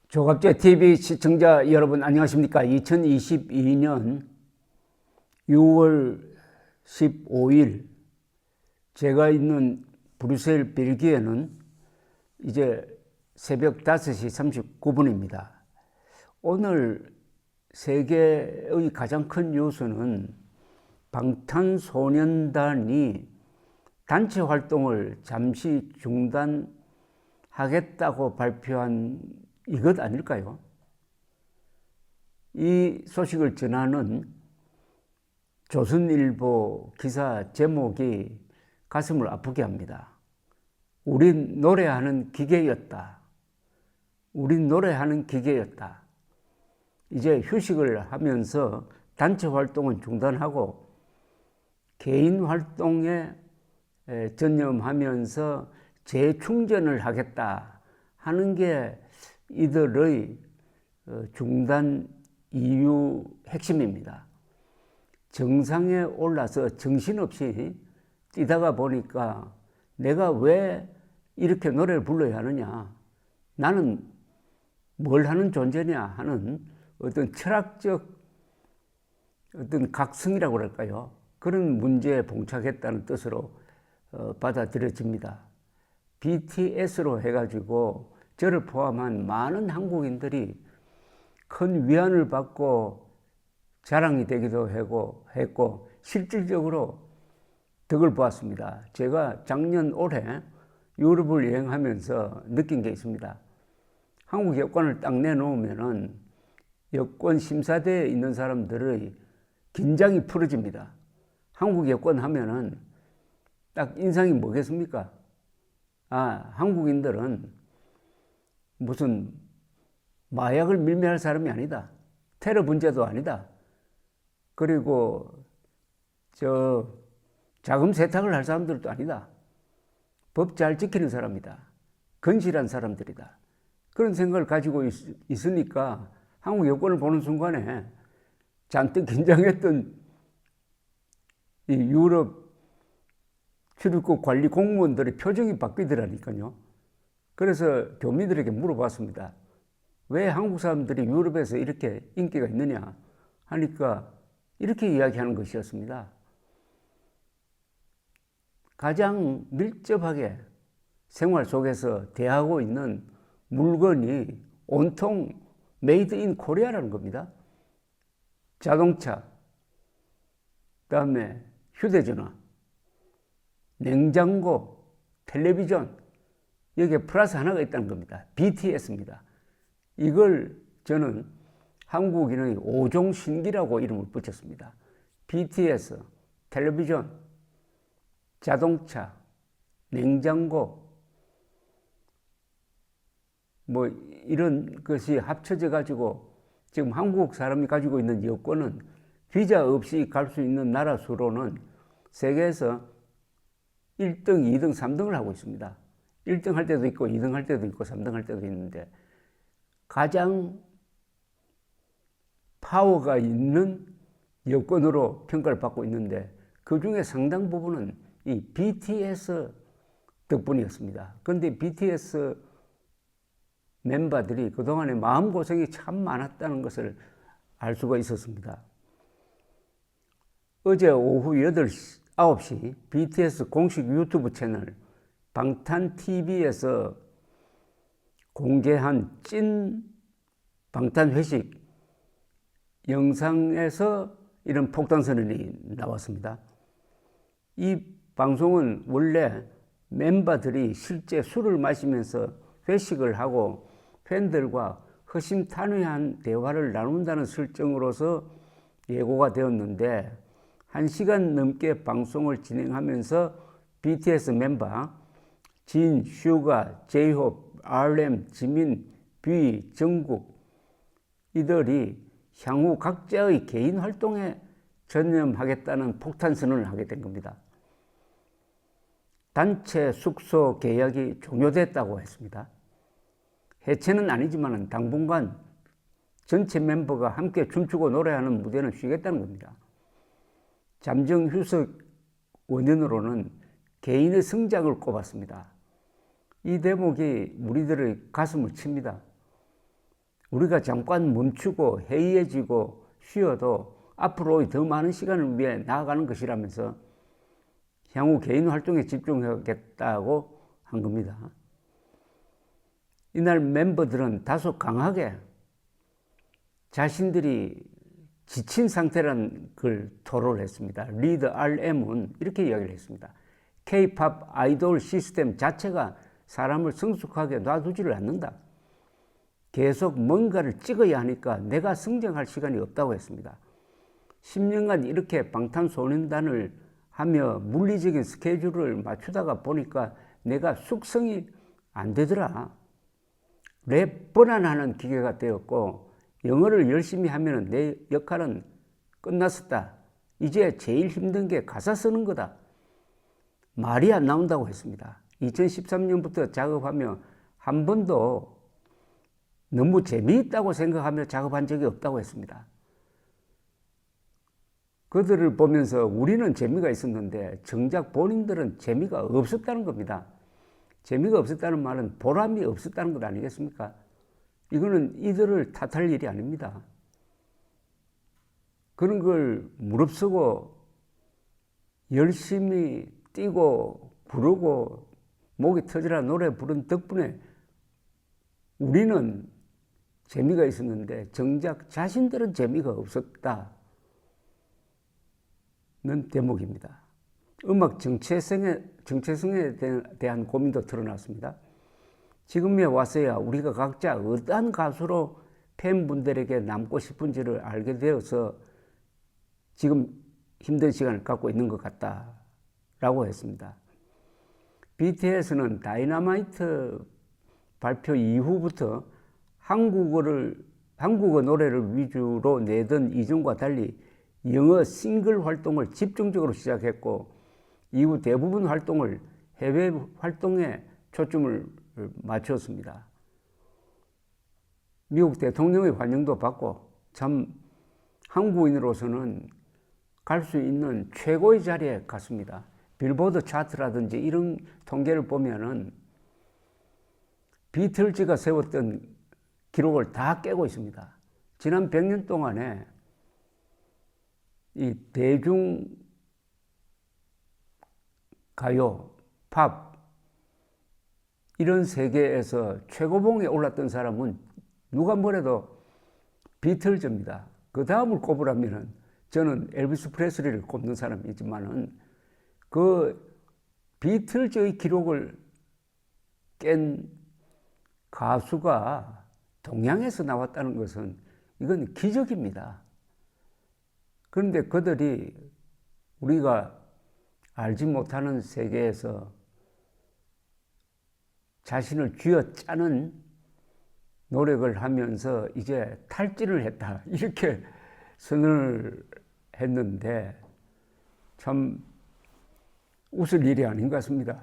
조갑제 TV 시청자 여러분 안녕하십니까? 2022년 6월 15일 제가 있는 브뤼셀 벨기에는 이제 새벽 5시 39분입니다. 오늘 세계의 가장 큰 뉴스는 방탄소년단이 단체 활동을 잠시 중단하겠다고 발표한 이것 아닐까요? 이 소식을 전하는 조선일보 기사 제목이 가슴을 아프게 합니다. 우린 노래하는 기계였다. 우린 노래하는 기계였다. 이제 휴식을 하면서 단체 활동은 중단하고 개인 활동에 전념하면서 재충전을 하겠다 하는 게 이들의 중단 이유 핵심입니다. 정상에 올라서 정신없이 뛰다가 보니까 내가 왜 이렇게 노래를 불러야 하느냐, 나는 뭘 하는 존재냐 하는 어떤 철학적 어떤 각성이라고 그럴까요? 그런 문제에 봉착했다는 뜻으로 받아들여집니다. BTS로 해가지고 저를 포함한 많은 한국인들이 큰 위안을 받고 자랑이 되기도 했고 실질적으로 덕을 보았습니다. 제가 작년 올해 유럽을 여행하면서 느낀 게 있습니다. 한국 여권을 딱 내놓으면은 여권 심사대에 있는 사람들의 긴장이 풀어집니다. 한국 여권 하면은 딱 인상이 뭐겠습니까? 한국인들은 무슨 마약을 밀매할 사람이 아니다. 테러 분자도 아니다. 그리고 자금 세탁을 할 사람들도 아니다. 법 잘 지키는 사람이다. 건실한 사람들이다. 그런 생각을 가지고 있으니까 한국 여권을 보는 순간에 잔뜩 긴장했던 이 유럽 출입국 관리 공무원들의 표정이 바뀌더라니까요. 그래서 교민들에게 물어봤습니다. 왜 한국 사람들이 유럽에서 이렇게 인기가 있느냐 하니까 이렇게 이야기하는 것이었습니다. 가장 밀접하게 생활 속에서 대하고 있는 물건이 온통 메이드 인 코리아라는 겁니다. 자동차, 그다음에 휴대전화, 냉장고, 텔레비전, 여기에 플러스 하나가 있다는 겁니다. BTS입니다. 이걸 저는 한국인의 오종신기라고 이름을 붙였습니다. BTS, 텔레비전, 자동차, 냉장고, 뭐 이런 것이 합쳐져 가지고 지금 한국 사람이 가지고 있는 여권은 비자 없이 갈 수 있는 나라 수로는 세계에서 1등, 2등, 3등을 하고 있습니다. 1등 할 때도 있고 2등 할 때도 있고 3등 할 때도 있는데 가장 파워가 있는 여권으로 평가를 받고 있는데 그 중에 상당 부분은 이 BTS 덕분이었습니다. 그런데 BTS 멤버들이 그동안에 마음고생이 참 많았다는 것을 알 수가 있었습니다. 어제 오후 8시, 9시 BTS 공식 유튜브 채널 방탄TV에서 공개한 찐 방탄회식 영상에서 이런 폭탄선언이 나왔습니다. 이 방송은 원래 멤버들이 실제 술을 마시면서 회식을 하고 팬들과 허심탄회한 대화를 나눈다는 설정으로서 예고가 되었는데 1시간 넘게 방송을 진행하면서 BTS 멤버 진, 슈가, 제이홉, RM, 지민, 뷔, 정국 이들이 향후 각자의 개인 활동에 전념하겠다는 폭탄 선언을 하게 된 겁니다. 단체 숙소 계약이 종료됐다고 했습니다. 해체는 아니지만 당분간 전체 멤버가 함께 춤추고 노래하는 무대는 쉬겠다는 겁니다. 잠정 휴석 원인으로는 개인의 성장을 꼽았습니다. 이 대목이 우리들의 가슴을 칩니다. 우리가 잠깐 멈추고 해이해지고 쉬어도 앞으로 더 많은 시간을 위해 나아가는 것이라면서 향후 개인 활동에 집중하겠다고 한 겁니다. 이날 멤버들은 다소 강하게 자신들이 지친 상태라는 걸 토로를 했습니다. 리더 RM은 이렇게 이야기를 했습니다. K-POP 아이돌 시스템 자체가 사람을 성숙하게 놔두지를 않는다. 계속 뭔가를 찍어야 하니까 내가 성장할 시간이 없다고 했습니다. 10년간 이렇게 방탄소년단을 하며 물리적인 스케줄을 맞추다가 보니까 내가 숙성이 안 되더라. 랩 번안하는 기계가 되었고 영어를 열심히 하면 내 역할은 끝났었다. 이제 제일 힘든 게 가사 쓰는 거다. 말이 안 나온다고 했습니다. 2013년부터 작업하며 한 번도 너무 재미있다고 생각하며 작업한 적이 없다고 했습니다. 그들을 보면서 우리는 재미가 있었는데 정작 본인들은 재미가 없었다는 겁니다. 재미가 없었다는 말은 보람이 없었다는 것 아니겠습니까? 이거는 이들을 탓할 일이 아닙니다. 그런 걸 무릅쓰고 열심히 뛰고 부르고 목이 터지라 노래 부른 덕분에 우리는 재미가 있었는데 정작 자신들은 재미가 없었다는 대목입니다. 음악 정체성에 대한 고민도 드러났습니다. 지금에 와서야 우리가 각자 어떠한 가수로 팬분들에게 남고 싶은지를 알게 되어서 지금 힘든 시간을 갖고 있는 것 같다라고 했습니다. BTS는 다이너마이트 발표 이후부터 한국어 노래를 위주로 내던 이전과 달리 영어 싱글 활동을 집중적으로 시작했고 이후 대부분 활동을 해외 활동에 초점을 맞췄습니다. 미국 대통령의 환영도 받고 참 한국인으로서는 갈 수 있는 최고의 자리에 갔습니다. 빌보드 차트라든지 이런 통계를 보면은 비틀즈가 세웠던 기록을 다 깨고 있습니다. 지난 100년 동안에 이 대중 가요, 팝 이런 세계에서 최고봉에 올랐던 사람은 누가 뭐래도 비틀즈입니다. 그 다음을 꼽으라면은 저는 엘비스 프레슬리를 꼽는 사람이지만은 그 비틀즈의 기록을 깬 가수가 동양에서 나왔다는 것은 이건 기적입니다. 그런데 그들이 우리가 알지 못하는 세계에서 자신을 쥐어짜는 노력을 하면서 이제 탈진을 했다. 이렇게 선언을 했는데 참 웃을 일이 아닌 것 같습니다.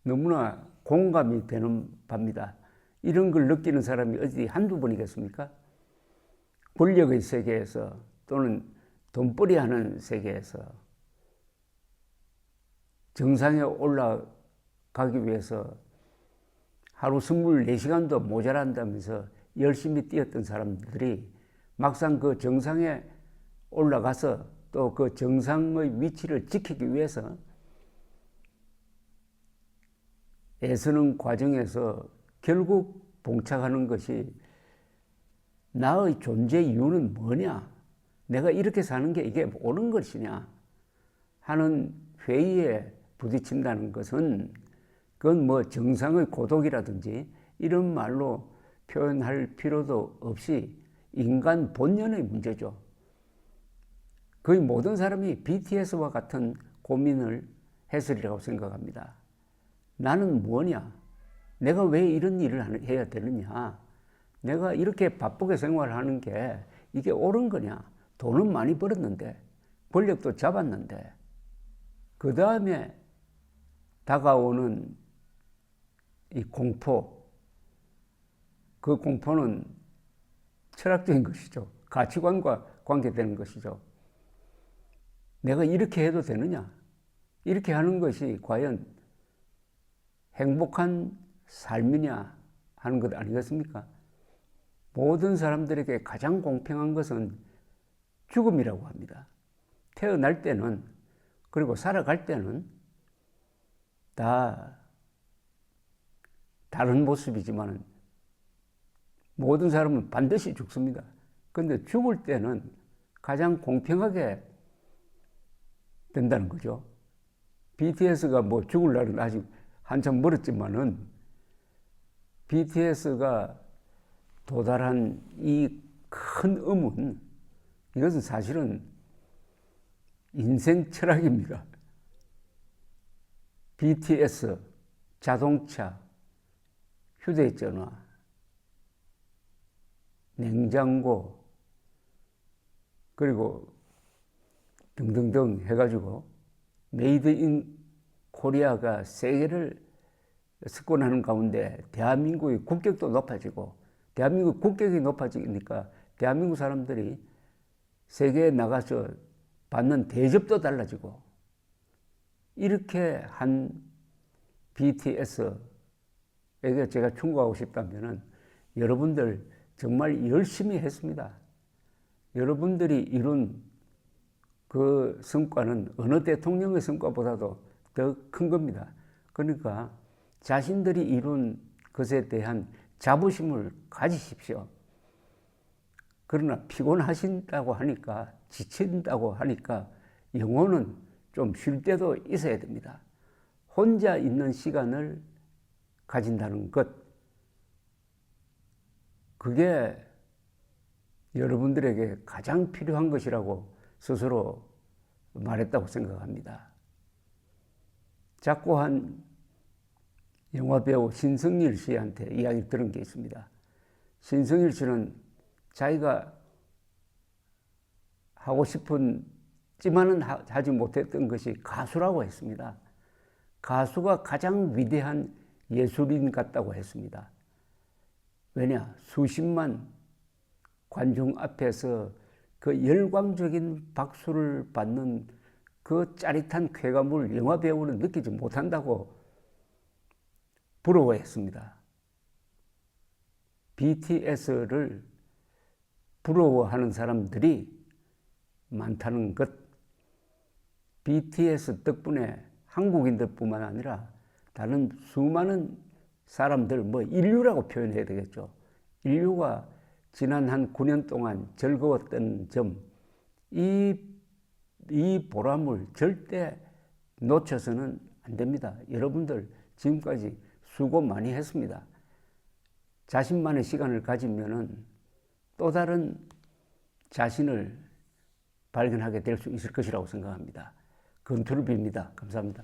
너무나 공감이 되는 바입니다. 이런 걸 느끼는 사람이 어디 한두 번이겠습니까? 권력의 세계에서 또는 돈벌이 하는 세계에서 정상에 올라가기 위해서 하루 24시간도 모자란다면서 열심히 뛰었던 사람들이 막상 그 정상에 올라가서 또 그 정상의 위치를 지키기 위해서 애쓰는 과정에서 결국 봉착하는 것이 나의 존재 이유는 뭐냐? 내가 이렇게 사는 게 이게 옳은 것이냐? 하는 회의에 부딪힌다는 것은 그건 뭐 정상의 고독이라든지 이런 말로 표현할 필요도 없이 인간 본연의 문제죠. 거의 모든 사람이 BTS와 같은 고민을 했으리라고 생각합니다. 나는 뭐냐? 내가 왜 이런 일을 해야 되느냐? 내가 이렇게 바쁘게 생활하는 게 이게 옳은 거냐? 돈은 많이 벌었는데, 권력도 잡았는데, 그 다음에 다가오는 이 공포, 그 공포는 철학적인 것이죠. 가치관과 관계되는 것이죠. 내가 이렇게 해도 되느냐? 이렇게 하는 것이 과연 행복한 삶이냐 하는 것 아니겠습니까? 모든 사람들에게 가장 공평한 것은 죽음이라고 합니다. 태어날 때는, 그리고 살아갈 때는 다 다른 모습이지만 모든 사람은 반드시 죽습니다. 그런데 죽을 때는 가장 공평하게 된다는 거죠. BTS가 뭐 죽을 날은 아직 한참 멀었지만은 BTS가 도달한 이 큰 의문, 이것은 사실은 인생 철학입니다. BTS, 자동차, 휴대전화, 냉장고, 그리고 등등등 해가지고 메이드 인 코리아가 세계를 석권하는 가운데 대한민국의 국격도 높아지고, 대한민국 국격이 높아지니까 대한민국 사람들이 세계에 나가서 받는 대접도 달라지고, 이렇게 한 BTS에게 제가 충고하고 싶다면은 여러분들 정말 열심히 했습니다. 여러분들이 이룬 그 성과는 어느 대통령의 성과보다도 더 큰 겁니다. 그러니까 자신들이 이룬 것에 대한 자부심을 가지십시오. 그러나 피곤하신다고 하니까, 지친다고 하니까 영혼은 좀 쉴 때도 있어야 됩니다. 혼자 있는 시간을 가진다는 것, 그게 여러분들에게 가장 필요한 것이라고 스스로 말했다고 생각합니다. 작고한 영화배우 신성일 씨한테 이야기 들은 게 있습니다. 신성일 씨는 자기가 하고 싶지만은 하지 못했던 것이 가수라고 했습니다. 가수가 가장 위대한 예술인 같다고 했습니다. 왜냐? 수십만 관중 앞에서 그 열광적인 박수를 받는 그 짜릿한 쾌감을 영화배우는 느끼지 못한다고 부러워했습니다. BTS를 부러워하는 사람들이 많다는 것, BTS 덕분에 한국인들뿐만 아니라 다른 수많은 사람들, 뭐 인류라고 표현해야 되겠죠. 인류가 지난 한 9년 동안 즐거웠던 점, 이 보람을 절대 놓쳐서는 안 됩니다. 여러분들 지금까지 수고 많이 했습니다. 자신만의 시간을 가지면은 또 다른 자신을 발견하게 될 수 있을 것이라고 생각합니다. 건투를 빕니다. 감사합니다.